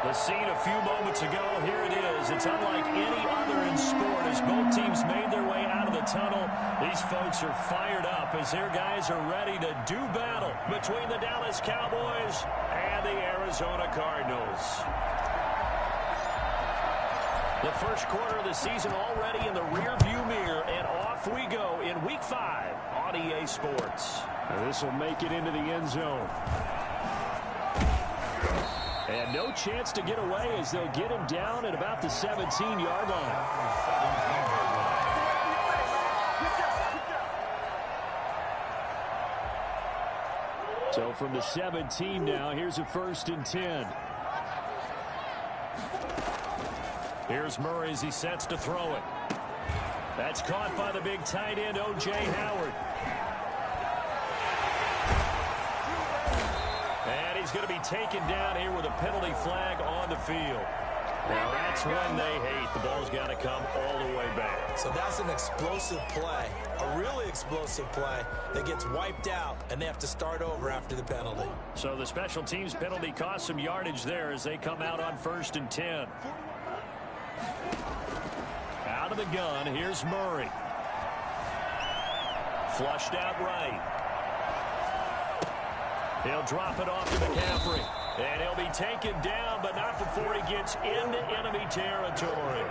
The scene a few moments ago, here it is. It's unlike any other in sport as both teams made their way out of the tunnel. These folks are fired up as their guys are ready to do battle between the Dallas Cowboys and the Arizona Cardinals. The first quarter of the season already in the rearview mirror, and off we go in Week 5 on EA Sports. This will make it into the end zone. And no chance to get away as they'll get him down at about the 17-yard line. So from the 17 now, here's a 1st and 10. Here's Murray as he sets to throw it. That's caught by the big tight end, O.J. Howard. And he's going to be taken down here with a penalty flag on the field. Now that's when they hate. The ball's got to come all the way back. So that's an explosive play, a really explosive play that gets wiped out, and they have to start over after the penalty. So the special teams penalty cost some yardage there as they come out on 1st and 10. Out of the gun, here's Murray. Flushed out right. He'll drop it off to McCaffrey. And he'll be taken down, but not before he gets into enemy territory.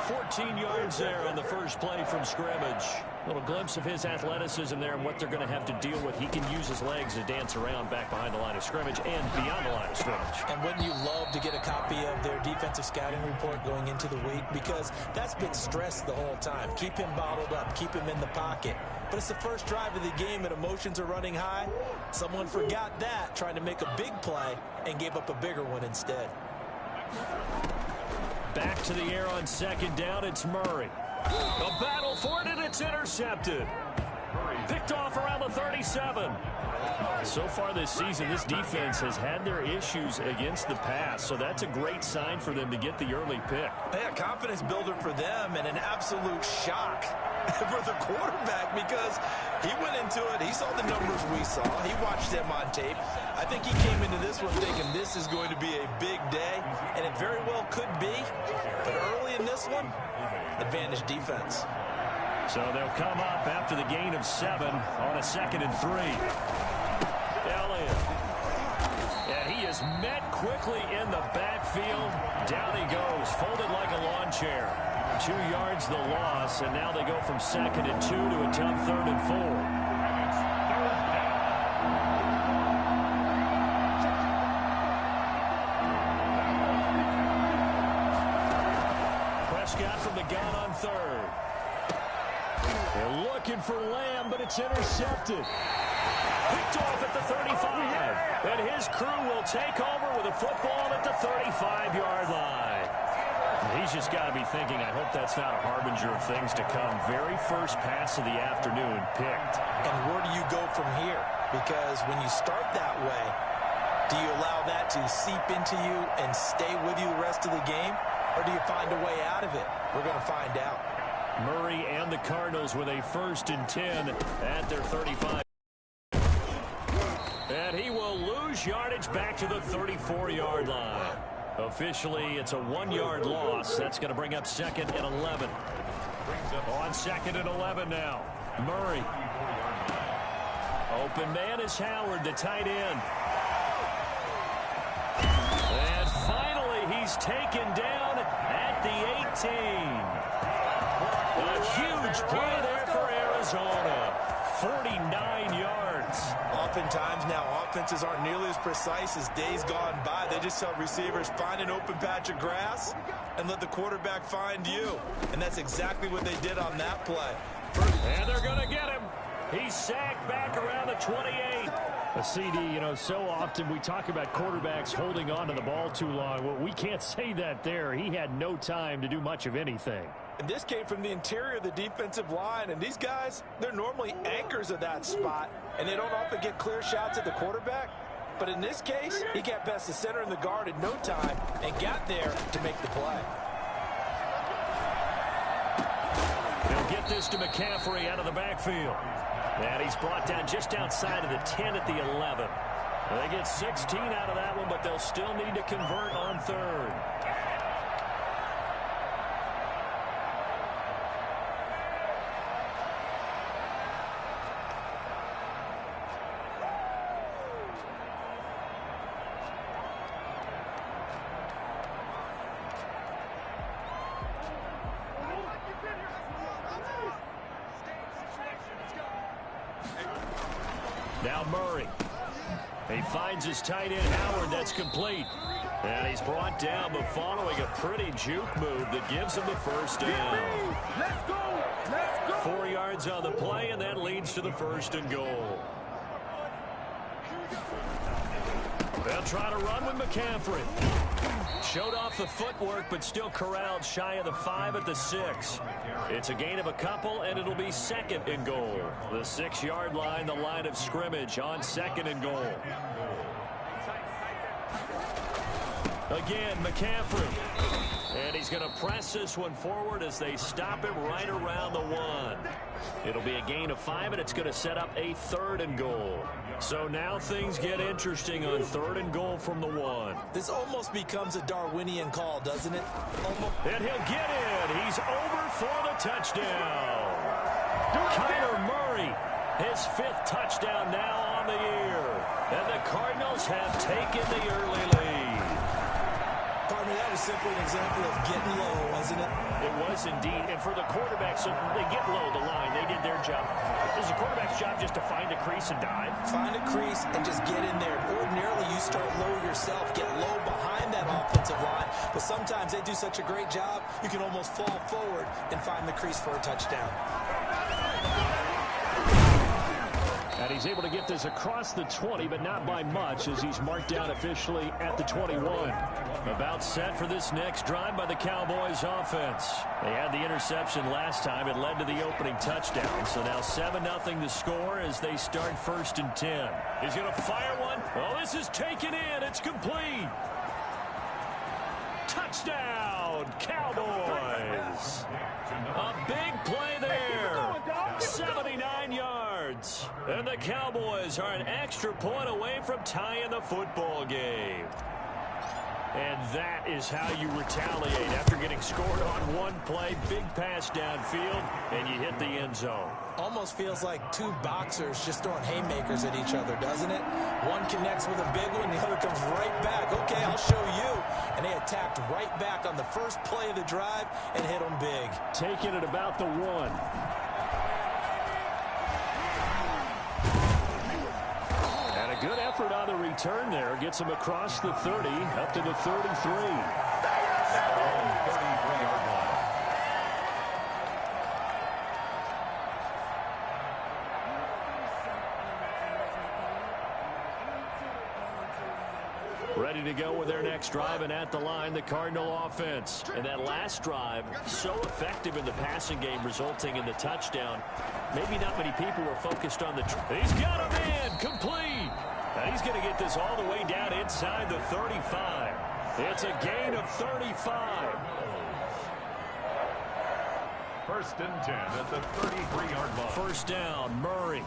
14 yards there on the first play from scrimmage. A little glimpse of his athleticism there and what they're going to have to deal with. He can use his legs to dance around back behind the line of scrimmage and beyond the line of scrimmage. And wouldn't you love to get a copy of their defensive scouting report going into the week? Because that's been stressed the whole time. Keep him bottled up. Keep him in the pocket. But it's the first drive of the game and emotions are running high. Someone forgot that, trying to make a big play, and gave up a bigger one instead. Back to the air on 2nd down, it's Murray. A battle for it, and it's intercepted. Picked off around the 37. So far this season, this defense has had their issues against the pass, so that's a great sign for them to get the early pick. Yeah, confidence builder for them and an absolute shock for the quarterback because he went into it. He saw the numbers we saw. He watched them on tape. I think he came into this one thinking this is going to be a big day, and it very well could be. But early in this one, advantage defense. So they'll come up after the gain of 7 on a 2nd and 3. Elliott. And he is met quickly in the backfield. Down he goes, folded like a lawn chair. 2 yards the loss, and now they go from 2nd and 2 to a tough 3rd and 4. Prescott from the gun on 3rd. They're looking for Lamb, but it's intercepted. Picked off at the 35. And his crew will take over with a football at the 35-yard line. He's just got to be thinking, I hope that's not a harbinger of things to come. Very first pass of the afternoon picked. And where do you go from here? Because when you start that way, do you allow that to seep into you and stay with you the rest of the game? Or do you find a way out of it? We're going to find out. Murray and the Cardinals with a 1st and 10 at their 35. And he will lose yardage back to the 34-yard line. Officially, it's a 1-yard loss. That's going to bring up 2nd and 11. On 2nd and 11 now. Murray. Open man is Howard, the tight end. And finally, he's taken down at the 18. A huge play there for Arizona. 49 yards. Oftentimes now, offenses aren't nearly as precise as days gone by. They just tell receivers, find an open patch of grass and let the quarterback find you. And that's exactly what they did on that play. And they're going to get him. He's sacked back around the 28. CD, you know, so often we talk about quarterbacks holding on to the ball too long. Well, we can't say that there. He had no time to do much of anything. And this came from the interior of the defensive line. And these guys, they're normally anchors of that spot. And they don't often get clear shots at the quarterback. But in this case, he got past the center and the guard in no time and got there to make the play. He'll get this to McCaffrey out of the backfield. And he's brought down just outside of the 10 at the 11. They get 16 out of that one, but they'll still need to convert on third. Now Murray. He finds his tight end, Howard. That's complete. And he's brought down, but following a pretty juke move that gives him the first down. Let's go! Let's go! 4 yards on the play, and that leads to the 1st and goal. They'll try to run with McCaffrey. Showed off the footwork, but still corralled shy of the 5 at the 6. It's a gain of a couple, and it'll be 2nd and goal. The 6-yard line, the line of scrimmage on 2nd and goal. Again, McCaffrey. And he's going to press this one forward as they stop him right around the 1. It'll be a gain of 5, and it's going to set up a 3rd and goal. So now things get interesting on 3rd and goal from the 1. This almost becomes a Darwinian call, doesn't it? And he'll get in. He's over for the touchdown. Kyler Murray, his 5th touchdown now on the year. And the Cardinals have taken the early lead. Partner, that was simply an example of getting low, wasn't it? It was indeed. And for the quarterbacks, so they get low the line. They did their job. Is the quarterback's job just to find a crease and dive? Find a crease and just get in there. Ordinarily, you start low yourself, get low behind that offensive line. But sometimes they do such a great job, you can almost fall forward and find the crease for a touchdown. And he's able to get this across the 20, but not by much, as he's marked down officially at the 21. About set for this next drive by the Cowboys offense. They had the interception last time. It led to the opening touchdown. So now 7-0 to score as they start 1st and 10. He's going to fire one. Oh, this is taken in. It's complete. Touchdown, Cowboys. A big play there. 79 yards. And the Cowboys are an extra point away from tying the football game. And that is how you retaliate after getting scored on one play. Big pass downfield, and you hit the end zone. Almost feels like two boxers just throwing haymakers at each other, doesn't it? One connects with a big one, the other comes right back. Okay, I'll show you. And they attacked right back on the first play of the drive and hit them big. Taking it about the 1. Good effort on the return there. Gets him across the 30, up to the 33. Ready to go with their next drive, and at the line, the Cardinal offense. And that last drive, so effective in the passing game, resulting in the touchdown. Maybe not many people were focused on the... He's got him in, complete. And he's going to get this all the way down inside the 35. It's a gain of 35. 1st and 10 at the 33-yard line. First down, Murray.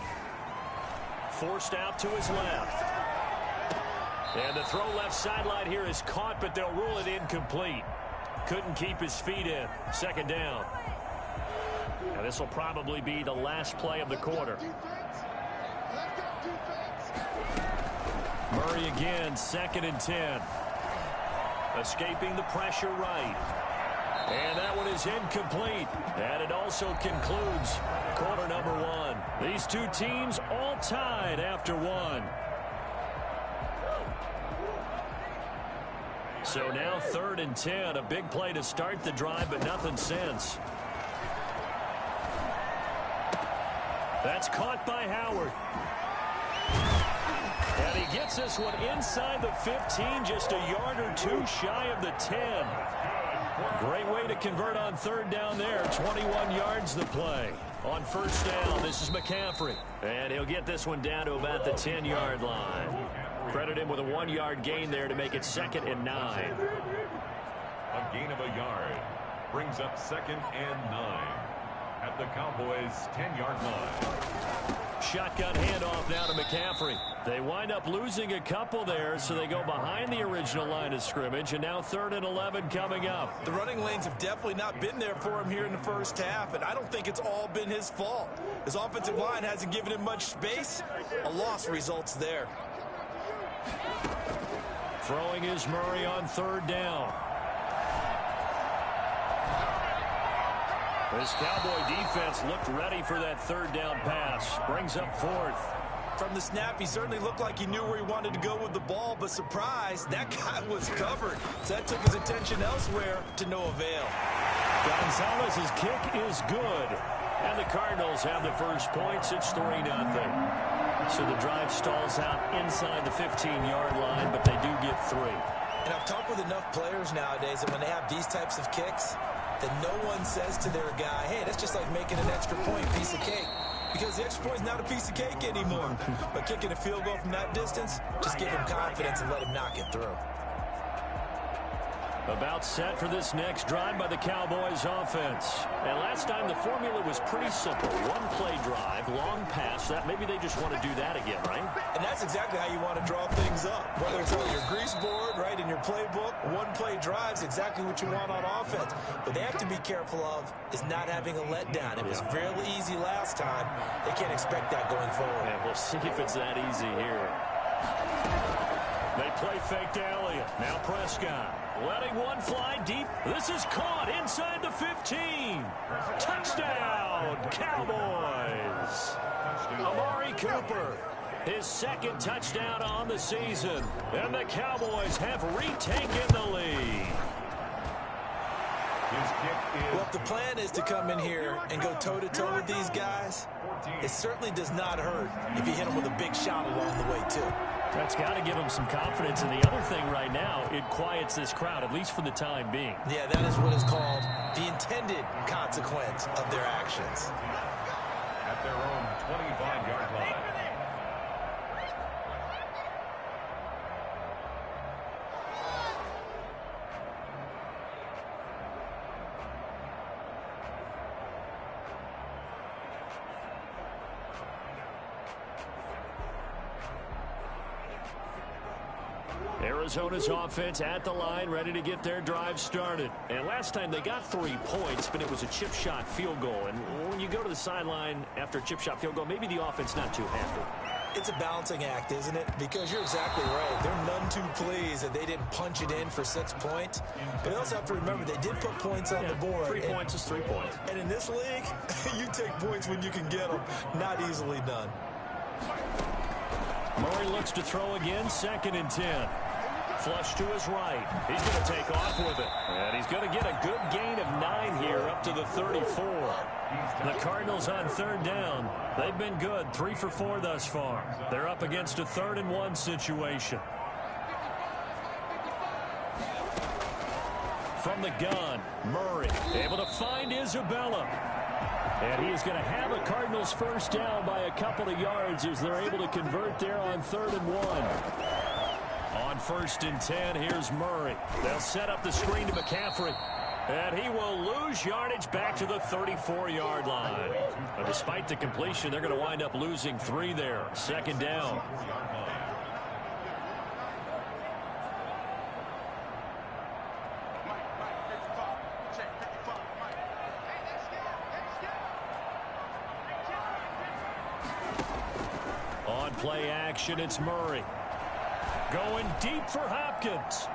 Forced out to his left. And the throw left sideline here is caught, but they'll rule it incomplete. Couldn't keep his feet in. 2nd down. Now this will probably be the last play of the quarter. Murray again, 2nd and 10. Escaping the pressure right. And that one is incomplete. And it also concludes quarter number 1. These two teams all tied after 1. So now 3rd and 10. A big play to start the drive, but nothing since. That's caught by Howard. And he gets this one inside the 15, just a yard or two shy of the 10. Great way to convert on 3rd down there. 21 yards the play. On 1st down, this is McCaffrey. And he'll get this one down to about the 10-yard line. Credit him with a 1-yard gain there to make it 2nd and 9. A gain of a yard brings up 2nd and 9. at the Cowboys' 10-yard line. Shotgun handoff now to McCaffrey. They wind up losing a couple there, so they go behind the original line of scrimmage, and now 3rd and 11 coming up. The running lanes have definitely not been there for him here in the first half, and I don't think it's all been his fault. His offensive line hasn't given him much space. A loss results there. Throwing is Murray on 3rd down. This Cowboy defense looked ready for that 3rd down pass. Brings up 4th. From the snap, he certainly looked like he knew where he wanted to go with the ball, but surprise, that guy was covered. So that took his attention elsewhere to no avail. Gonzalez's kick is good. And the Cardinals have the first points. It's 3-0. So the drive stalls out inside the 15-yard line, but they do get 3. And I've talked with enough players nowadays that when they have these types of kicks, that no one says to their guy, hey, that's just like making an extra point piece of cake. Because the extra point is not a piece of cake anymore. But kicking a field goal from that distance, just give him confidence and let him knock it through. About set for this next drive by the Cowboys offense. And last time the formula was pretty simple. One play drive, long pass. That maybe they just want to do that again, right? And that's exactly how you want to draw things up. Whether it's on your grease board, right, in your playbook, one play drive is exactly what you want on offense. What they have to be careful of is not having a letdown. It was fairly easy last time. They can't expect that going forward. And we'll see if it's that easy here. They play fake to Elliott. Now Prescott. Letting one fly deep. This is caught inside the 15. Touchdown, Cowboys. Amari Cooper, his 2nd touchdown on the season. And the Cowboys have retaken the lead. Well, if the plan is to come in here and go toe-to-toe with these guys, it certainly does not hurt if you hit them with a big shot along the way, too. That's got to give them some confidence. And the other thing right now, it quiets this crowd, at least for the time being. Yeah, that is what is called the intended consequence of their actions. At their own 25-yard line. Arizona's offense at the line, ready to get their drive started. And last time they got 3 points, but it was a chip shot field goal. And when you go to the sideline after a chip shot field goal, maybe the offense not too happy. It's a balancing act, isn't it? Because you're exactly right. They're none too pleased that they didn't punch it in for 6 points. But they also have to remember they did put points on the board. 3 points is 3 points. And in this league, you take points when you can get them. Not easily done. Murray looks to throw again, 2nd and 10. Flush to his right. He's going to take off with it. And he's going to get a good gain of 9 here up to the 34. The Cardinals on 3rd down. They've been good, 3 for 4 thus far. They're up against a 3rd and 1 situation. From the gun, Murray able to find Isabella. And he is going to have a Cardinals first down by a couple of yards as they're able to convert there on 3rd and 1. On 1st and 10, here's Murray. They'll set up the screen to McCaffrey. And he will lose yardage back to the 34-yard line. But despite the completion, they're going to wind up losing 3 there. 2nd down. On play action, it's Murray. Going deep for Hopkins.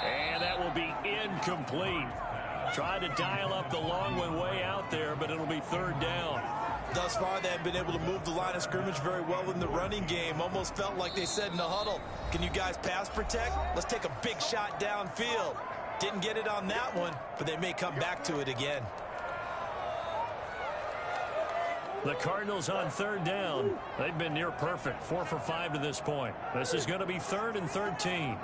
And that will be incomplete. Tried to dial up the long one way out there, but it'll be 3rd down. Thus far, they have been able to move the line of scrimmage very well in the running game. Almost felt like they said in the huddle, can you guys pass protect? Let's take a big shot downfield. Didn't get it on that one, but they may come back to it again. The Cardinals on 3rd down. They've been near perfect, 4 for 5 to this point. This is going to be 3rd and 13.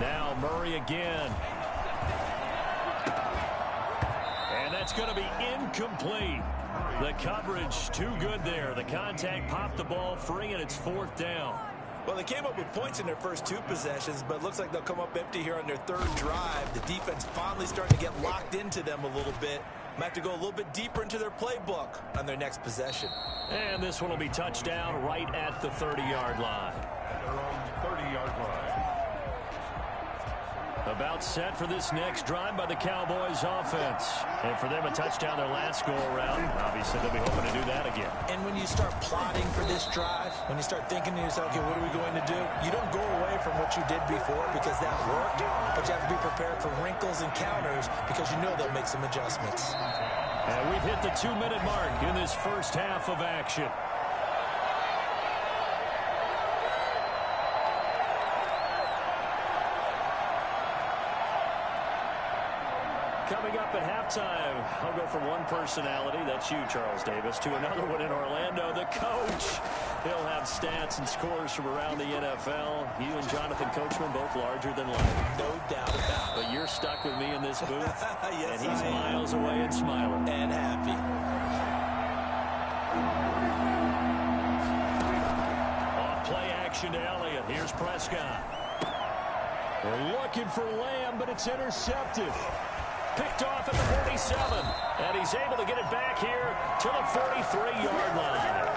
Now Murray again. And that That's going to be incomplete. The coverage too good there. The contact popped the ball free, and it's 4th down. Well, they came up with points in their first 2 possessions, but it looks like they'll come up empty here on their 3rd drive. The defense finally starting to get locked into them a little bit. Might have to go a little bit deeper into their playbook on their next possession. And this one will be touchdown right at the 30-yard line. At their own 30-yard line. About set for this next drive by the Cowboys offense. And for them, a touchdown their last go-around. Obviously, they'll be hoping to do that again. And when you start plotting for this drive, when you start thinking to yourself, okay, what are we going to do? You don't go away from what you did before because that worked, but you have to be prepared for wrinkles and counters because you know they'll make some adjustments. And we've hit the 2-minute mark in this first half of action. Coming up at halftime, I'll go from one personality, that's you, Charles Davis, to another one in Orlando, the coach. He'll have stats and scores from around the NFL. You and Jonathan Coachman both larger than life. No doubt about it. But you're stuck with me in this booth, yes, and he's miles away and smiling. And happy. Off play action to Elliott. Here's Prescott. They're looking for Lamb, but it's intercepted. Picked off at the 47, and he's able to get it back here to the 43-yard line.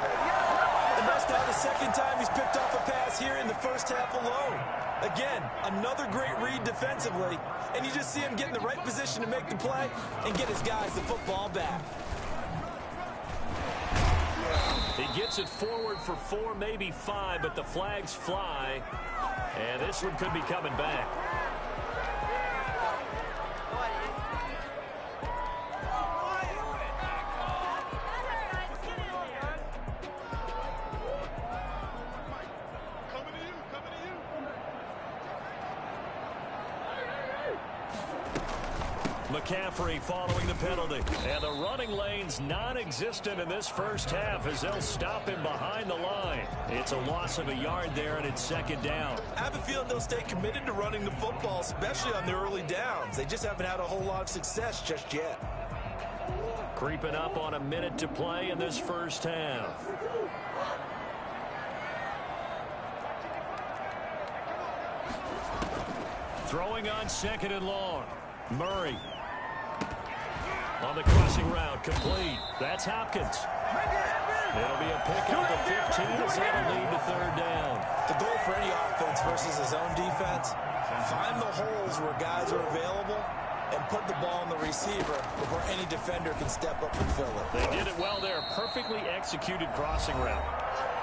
And that's now the second time he's picked off a pass here in the first half alone. Again, another great read defensively, and you just see him get in the right position to make the play and get his guys the football back. He gets it forward for 4, maybe 5, but the flags fly, and this one could be coming back. McCaffrey following the penalty. And the running lane's non-existent in this first half as they'll stop him behind the line. It's a loss of a yard there, and it's 2nd down. I have a feeling they'll stay committed to running the football, especially on their early downs. They just haven't had a whole lot of success just yet. Creeping up on a minute to play in this first half. Throwing on 2nd and long. Murray. On the crossing route, complete. That's Hopkins. It'll be a pickup of 15 as that'll lead to 3rd down. The goal for any offense versus his own defense, find the holes where guys are available and put the ball in the receiver before any defender can step up and fill it. They did it well there. Perfectly executed crossing route.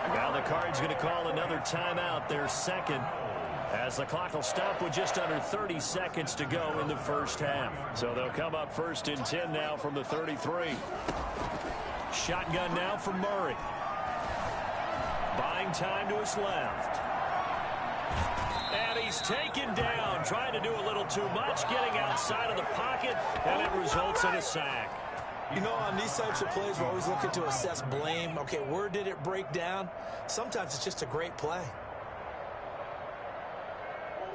Now the Cards going to call another timeout, their 2nd. As the clock will stop with just under 30 seconds to go in the first half. So they'll come up 1st and 10 now from the 33. Shotgun now from Murray. Buying time to his left. And he's taken down, trying to do a little too much, getting outside of the pocket, and it results in a sack. You know, on these types of plays, we're always looking to assess blame. Okay, where did it break down? Sometimes it's just a great play.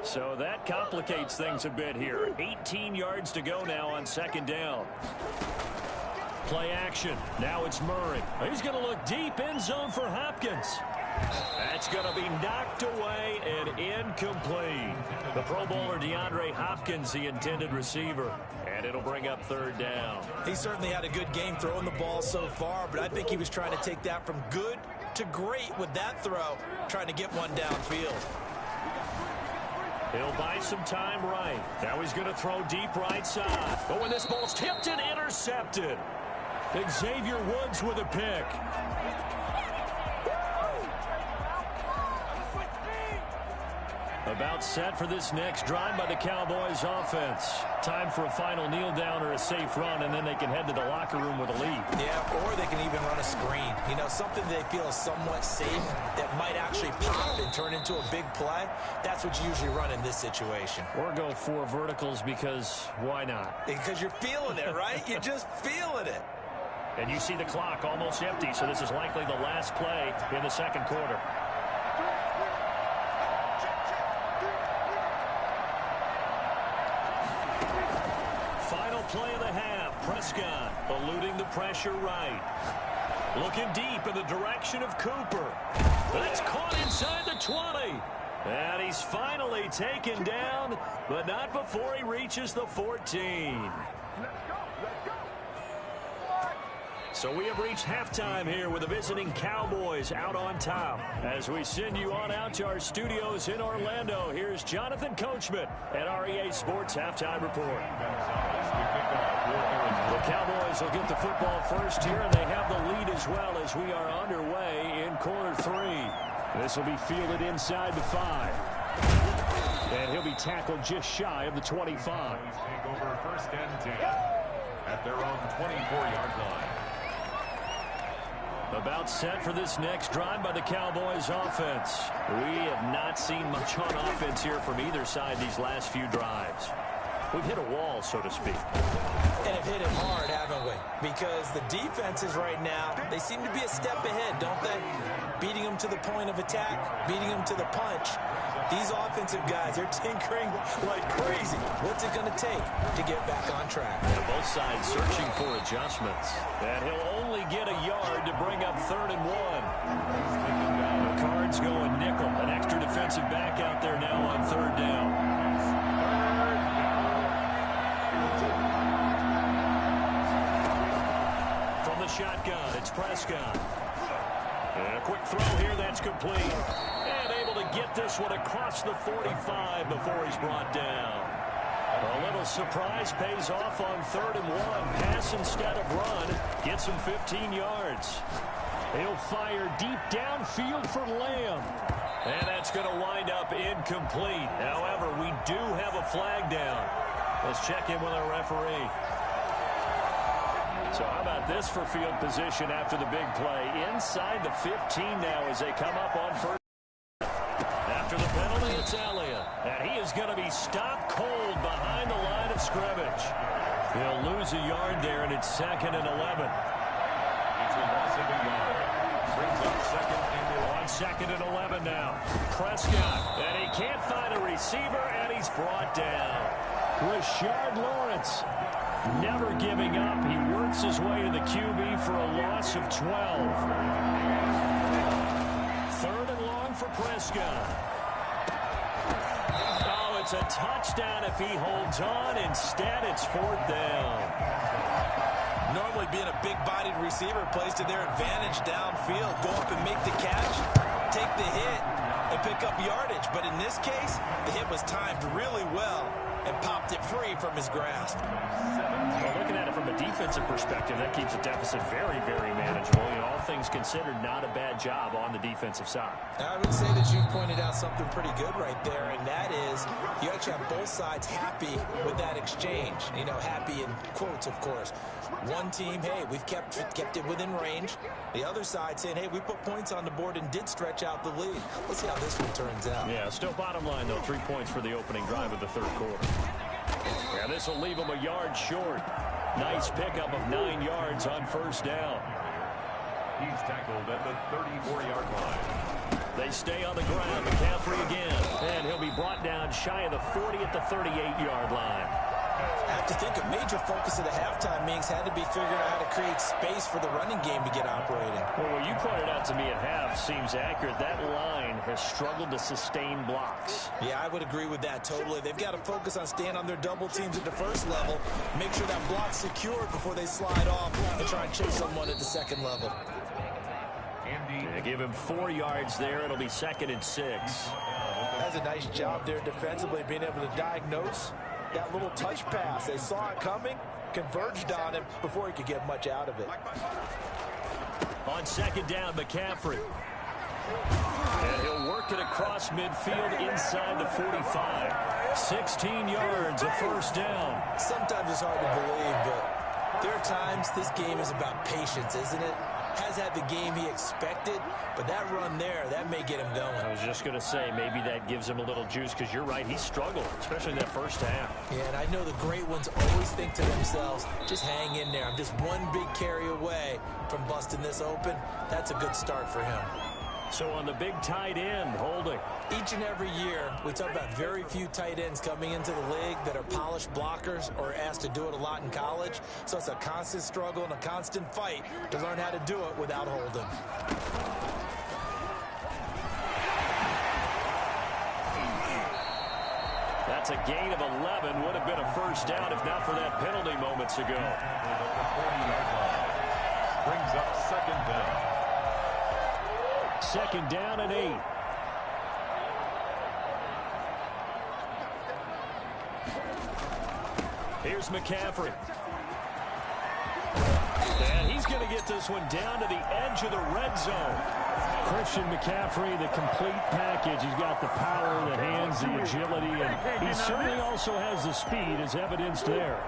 So that complicates things a bit here. 18 yards to go now on 2nd down. Play action. Now it's Murray. He's going to look deep, end zone for Hopkins. That's going to be knocked away and incomplete. The Pro Bowler DeAndre Hopkins, the intended receiver. And it'll bring up 3rd down. He certainly had a good game throwing the ball so far, but I think he was trying to take that from good to great with that throw, trying to get one downfield. He'll buy some time right. Now he's going to throw deep right side. But when this ball's tipped and intercepted. Xavier Woods with a pick. About set for this next drive by the Cowboys offense. Time for a final kneel down or a safe run, and then they can head to the locker room with a lead. Yeah, or they can even run a screen. You know, something they feel is somewhat safe that might actually pop and turn into a big play. That's what you usually run in this situation. Or go 4 verticals because why not? Because you're feeling it, right? You're just feeling it. And you see the clock almost empty, so this is likely the last play in the 2nd quarter. Final play of the half. Prescott eluding the pressure right. Looking deep in the direction of Cooper. That's caught inside the 20. And he's finally taken down, but not before he reaches the 14. So we have reached halftime here with the visiting Cowboys out on top. As we send you on out to our studios in Orlando, here's Jonathan Coachman at REA Sports Halftime Report. The Cowboys will get the football first here, and they have the lead as well as we are underway in quarter 3. This will be fielded inside the 5. And he'll be tackled just shy of the 25. Take over first and 10 at their own 24-yard line. About set for this next drive by the Cowboys offense. We have not seen much on offense here from either side these last few drives. We've hit a wall, so to speak. And have hit it hard, haven't we? Because the defenses right now, they seem to be a step ahead, don't they? Beating them to the point of attack, beating them to the punch. These offensive guys, they're tinkering like crazy. What's it going to take to get back on track? And both sides searching for adjustments. And he'll only get a yard to bring up 3rd and 1. The Cards going nickel. An extra defensive back out there now on 3rd down. From the shotgun, it's Prescott. And a quick throw here, that's complete. And able to get this one across the 45 before he's brought down. A little surprise pays off on 3rd and 1. Pass instead of run. Gets him 15 yards. He'll fire deep downfield for Lamb. And that's going to wind up incomplete. However, we do have a flag down. Let's check in with our referee. So how about this for field position after the big play? Inside the 15 now as they come up on 1st. After the penalty, it's Elliott. And he is going to be stopped cold behind the line of scrimmage. He'll lose a yard there, and it's 2nd and 11. It's a loss of a yard. Brings up 2nd and 11. On 2nd and 11 now. Prescott. And he can't find a receiver, and he's brought down. Rashard Lawrence. Never giving up. He works his way to the QB for a loss of 12. 3rd and long for Prescott. Oh, it's a touchdown if he holds on. Instead, it's 4th down. Normally being a big-bodied receiver plays to their advantage downfield. Go up and make the catch, take the hit, and pick up yardage. But in this case, the hit was timed really well and popped it free from his grasp. Well, looking at it from a defensive perspective, that keeps the deficit very, very manageable. You know, all things considered, not a bad job on the defensive side. I would say that you've pointed out something pretty good right there, and that is you actually have both sides happy with that exchange. You know, happy in quotes, of course. One team, hey, we've kept it within range. The other side saying, hey, we put points on the board and did stretch out the lead. Let's see how this one turns out. Yeah, still bottom line, though, 3 points for the opening drive of the 3rd quarter. Yeah, this will leave him a yard short. Nice pickup of 9 yards on 1st down. He's tackled at the 34-yard line. They stay on the ground. McCaffrey again. And he'll be brought down shy of the 40 at the 38-yard line. I have to think a major focus of the halftime meetings had to be figuring out how to create space for the running game to get operating. Well, what you pointed out to me at half seems accurate. That line has struggled to sustain blocks. Yeah, I would agree with that totally. They've got to focus on staying on their double teams at the 1st level, make sure that block's secured before they slide off and try and chase someone at the 2nd level. Yeah, give him 4 yards there. It'll be 2nd and 6. That's a nice job there defensively, being able to diagnose that little touch pass. They saw it coming, converged on him before he could get much out of it. On 2nd down, McCaffrey. And he'll work it across midfield inside the 45. 16 yards, a 1st down. Sometimes it's hard to believe, but there are times this game is about patience, isn't it? Has had the game he expected, but that run there, that may get him going. I was just going to say, maybe that gives him a little juice, because you're right, he struggled, especially in that 1st half. Yeah, and I know the great ones always think to themselves, just hang in there. I'm just one big carry away from busting this open. That's a good start for him. So on the big tight end, holding. Each and every year, we talk about very few tight ends coming into the league that are polished blockers or asked to do it a lot in college. So it's a constant struggle and a constant fight to learn how to do it without holding. That's a gain of 11. Would have been a first down if not for that penalty moments ago. Brings up second down. Second down and 8. Here's McCaffrey. And he's going to get this one down to the edge of the red zone. Christian McCaffrey, the complete package. He's got the power, the hands, the agility, and he certainly also has the speed as evidenced there.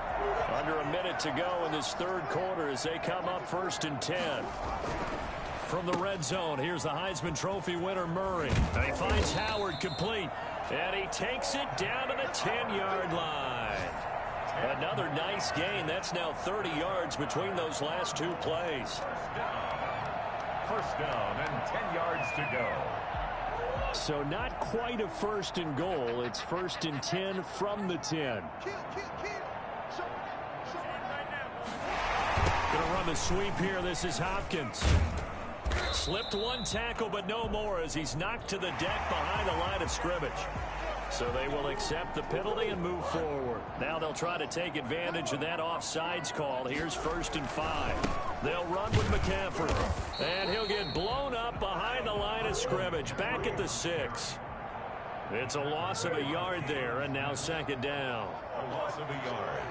Under a minute to go in this third quarter as they come up 1st and 10. From the red zone, here's the Heisman Trophy winner, Murray. And he finds Howard complete. And he takes it down to the 10-yard line. Another nice gain. That's now 30 yards between those last two plays. First down and 10 yards to go. So not quite a first and goal. It's 1st and 10 from the 10. Gonna run the sweep here. This is Hopkins. Slipped one tackle, but no more as he's knocked to the deck behind the line of scrimmage. So they will accept the penalty and move forward. Now they'll try to take advantage of that offsides call. Here's 1st and 5. They'll run with McCaffrey. And he'll get blown up behind the line of scrimmage. Back at the 6. It's a loss of a yard there, and now second down. A loss of a yard.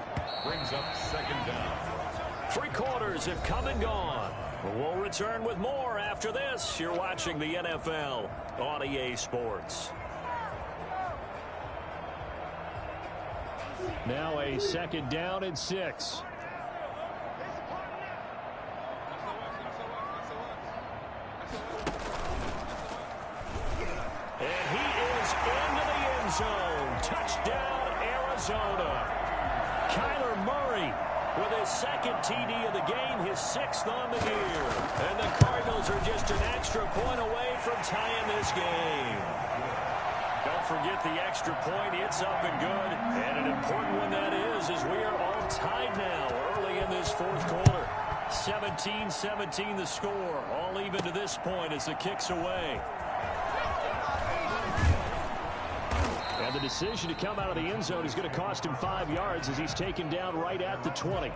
Brings up second down. 3 quarters have come and gone. We'll return with more after this. You're watching the NFL on EA Sports. Now a second down and 6. And he is into the end zone. Touchdown, Arizona. Kyler Murray with his second TD of the game, his 6th on the year. And the Cardinals are just an extra point away from tying this game. Don't forget the extra point. It's up and good. And an important one that is, as we are all tied now early in this fourth quarter. 17-17 the score. All even to this point as the kick's away. And the decision to come out of the end zone is going to cost him 5 yards as he's taken down right at the 20.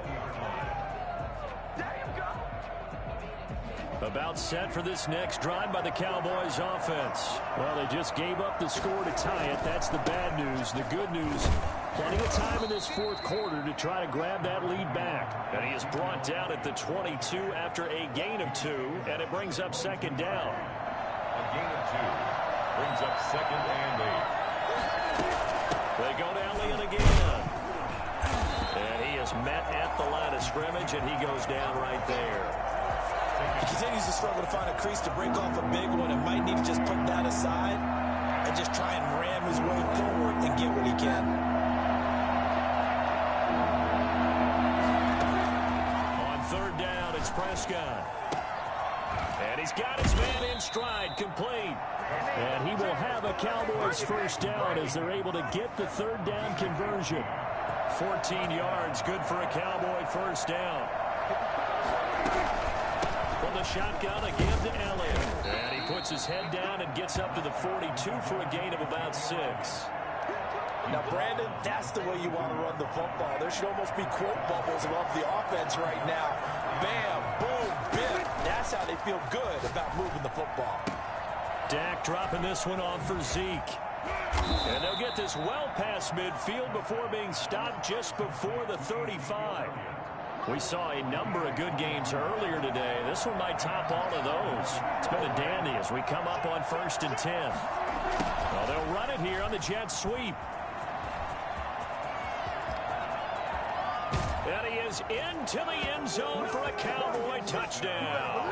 About set for this next drive by the Cowboys offense. Well, they just gave up the score to tie it. That's the bad news. The good news, plenty of time in this fourth quarter to try to grab that lead back. And he is brought down at the 22 after a gain of 2, and it brings up second down. A gain of 2. Brings up second and 8. They go to Elliott again. And he is met at the line of scrimmage, and he goes down right there. He continues to struggle to find a crease to break off a big one and might need to just put that aside and just try and ram his way forward and get what he can. On third down, it's Prescott. And he's got his man in stride, complete. And he will have a Cowboys first down as they're able to get the third down conversion. 14 yards, good for a Cowboy first down. From the shotgun again to Elliott. And he puts his head down and gets up to the 42 for a gain of about 6. Now, Brandon, that's the way you want to run the football. There should almost be quote bubbles above the offense right now. Bam, boom, bim. That's how they feel good about moving the football. Dak dropping this one off for Zeke. And they'll get this well past midfield before being stopped just before the 35. We saw a number of good games earlier today. This one might top all of those. It's been a dandy as we come up on 1st and 10. Well, they'll run it here on the jet sweep. And he is into the end zone for a Cowboy touchdown.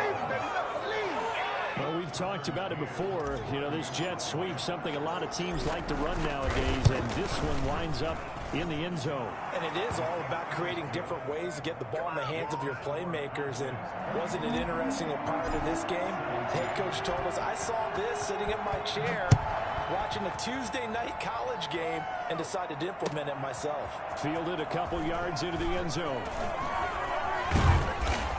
Well, we've talked about it before. You know, this jet sweep, something a lot of teams like to run nowadays, and this one winds up in the end zone. And it is all about creating different ways to get the ball in the hands of your playmakers. And wasn't it interesting that prior to this game, head coach told us, I saw this sitting in my chair watching a Tuesday night college game and decided to implement it myself. Fielded a couple yards into the end zone.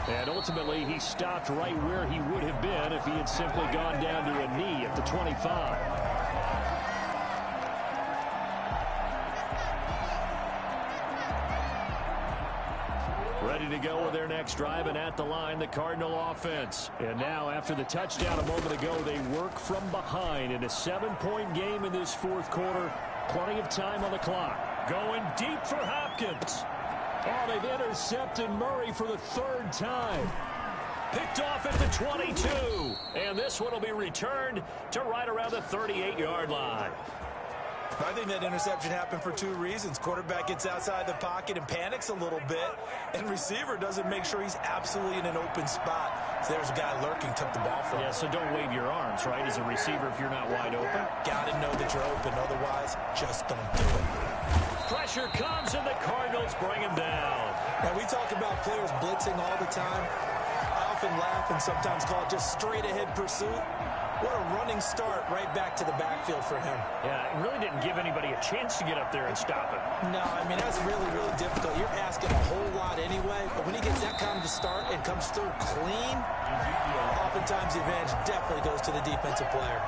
And ultimately, he stopped right where he would have been if he had simply gone down to a knee at the 25. Ready to go with their next drive, and at the line, the Cardinal offense. And now, after the touchdown a moment ago, they work from behind in a 7-point game in this fourth quarter. Plenty of time on the clock. Going deep for Hopkins. Oh, they've intercepted Murray for the third time. Picked off at the 22. And this one will be returned to right around the 38-yard line. I think that interception happened for two reasons. Quarterback gets outside the pocket and panics a little bit, and receiver doesn't make sure he's absolutely in an open spot. So there's a guy lurking, took the ball from him. Yeah, so don't wave your arms, right, as a receiver if you're not wide open. Got to know that you're open. Otherwise, just don't do it. Pressure comes, and the Cardinals bring him down. Now, we talk about players blitzing all the time. I often laugh and sometimes call it just straight-ahead pursuit. What a running start right back to the backfield for him. Yeah, it really didn't give anybody a chance to get up there and stop it. No, I mean, that's really, really difficult. You're asking a whole lot anyway, but when he gets that kind of a start and comes through clean, oftentimes the advantage definitely goes to the defensive player.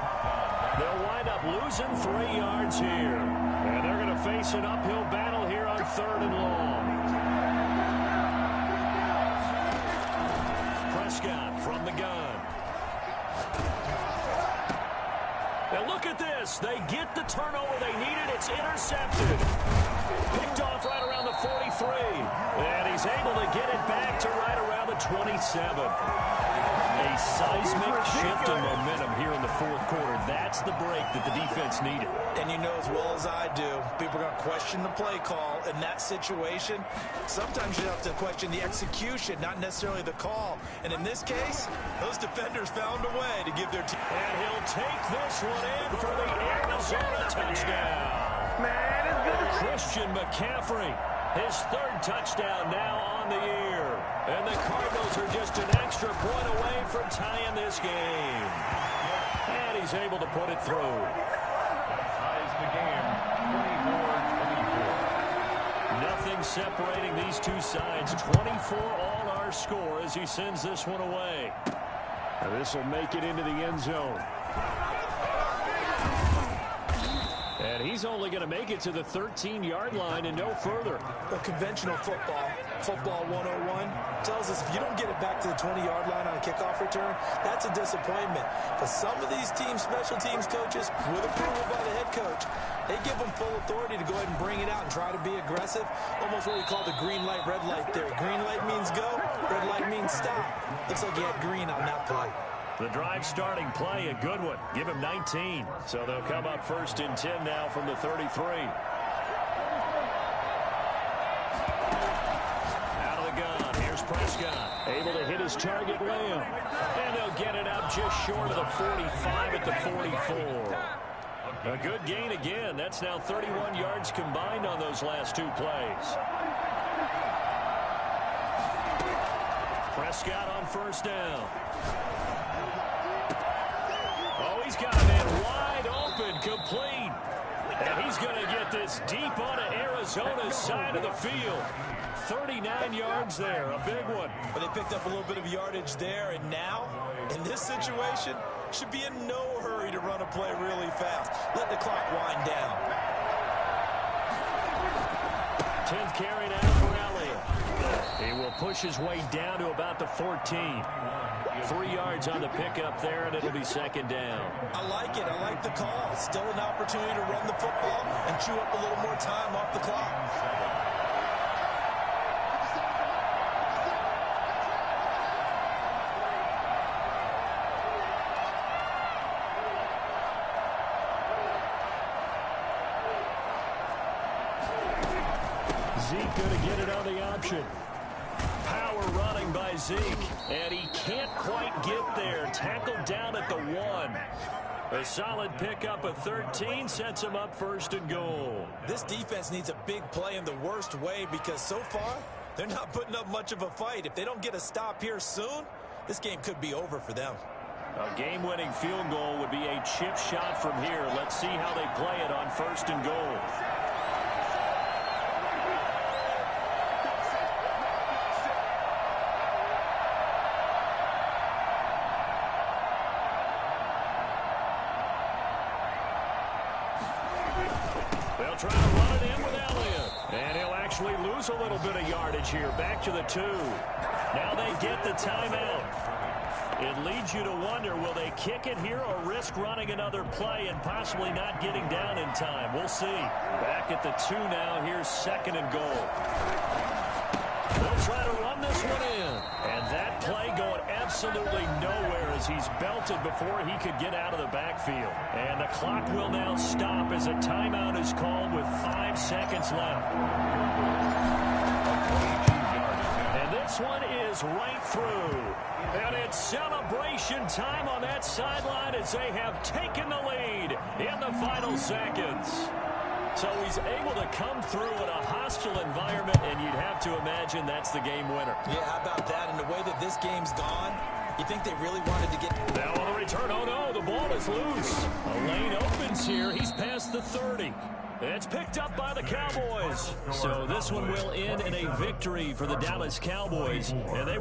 They'll wind up losing 3 yards here. And they're going to face an uphill battle here on 3rd and long. Prescott from the gun. Now look at this. They get the turnover they needed. It's intercepted. Picked off right around the 43. And he's able to get it back to right around the 27. A seismic shift in momentum here in the fourth quarter. That's the break that the defense needed. And you know as well as I do, people are going to question the play call in that situation. Sometimes you have to question the execution, not necessarily the call. And in this case, those defenders found a way to give their team. And he'll take this one in for the Arizona touchdown. Man, it's good. Christian McCaffrey, his 3rd touchdown now on the year. And the Cardinals are just an extra point away from tying this game. And he's able to put it through. Ties the game, 24-24. Nothing separating these two sides. 24 all our score as he sends this one away. And this will make it into the end zone. And he's only going to make it to the 13-yard line and no further. Well, conventional football 101, tells us if you don't get it back to the 20-yard line on a kickoff return, that's a disappointment. But some of these special teams coaches, with approval by the head coach, they give them full authority to go ahead and bring it out and try to be aggressive. Almost what we call the green light, red light theory. Green light means go, red light means stop. Looks like he had green on that play. The drive starting play, a good one. Give him 19. So they'll come up 1st and 10 now from the 33. Out of the gun. Here's Prescott. Able to hit his target, Lamb. And they'll get it out just short of the 45 at the 44. A good gain again. That's now 31 yards combined on those last 2 plays. Prescott on 1st down. Oh, he's got a man wide open, complete. And he's going to get this deep onto Arizona's side of the field. 39 yards there, a big one. But they picked up a little bit of yardage there, and now, in this situation, should be in no hurry to run a play really fast. Let the clock wind down. 10th carry now for Elliott. He will push his way down to about the 14. 3 yards on the pickup there, and it'll be 2nd down. I like it. I like the call. Still an opportunity to run the football and chew up a little more time off the clock. Siiigh going to get it on the option. Power running by by Siiigh. And he can't quite get there. Tackled down at the 1. A solid pickup of 13 sets him up 1st and goal. This defense needs a big play in the worst way because so far, they're not putting up much of a fight. If they don't get a stop here soon, this game could be over for them. A game-winning field goal would be a chip shot from here. Let's see how they play it on 1st and goal. They'll try to run it in with Elliott. And he'll actually lose a little bit of yardage here. Back to the 2. Now they get the timeout. It leads you to wonder, will they kick it here or risk running another play and possibly not getting down in time? We'll see. Back at the 2 now. Here's 2nd and goal. They'll try to run this one in. And that play going absolutely nowhere as he's belted before he could get out of the backfield. And the clock will now stop as a timeout is called with 5 seconds left. And this one is right through. And it's celebration time on that sideline as they have taken the lead in the final seconds. So he's able to come through in a hostile environment, and you'd have to imagine that's the game winner. Yeah, how about that? And the way that this game's gone, you think they really wanted to get... Now on the return, oh no, the ball is loose. A lane opens here. He's past the 30. It's picked up by the Cowboys. So this one will end in a victory for the Dallas Cowboys. And they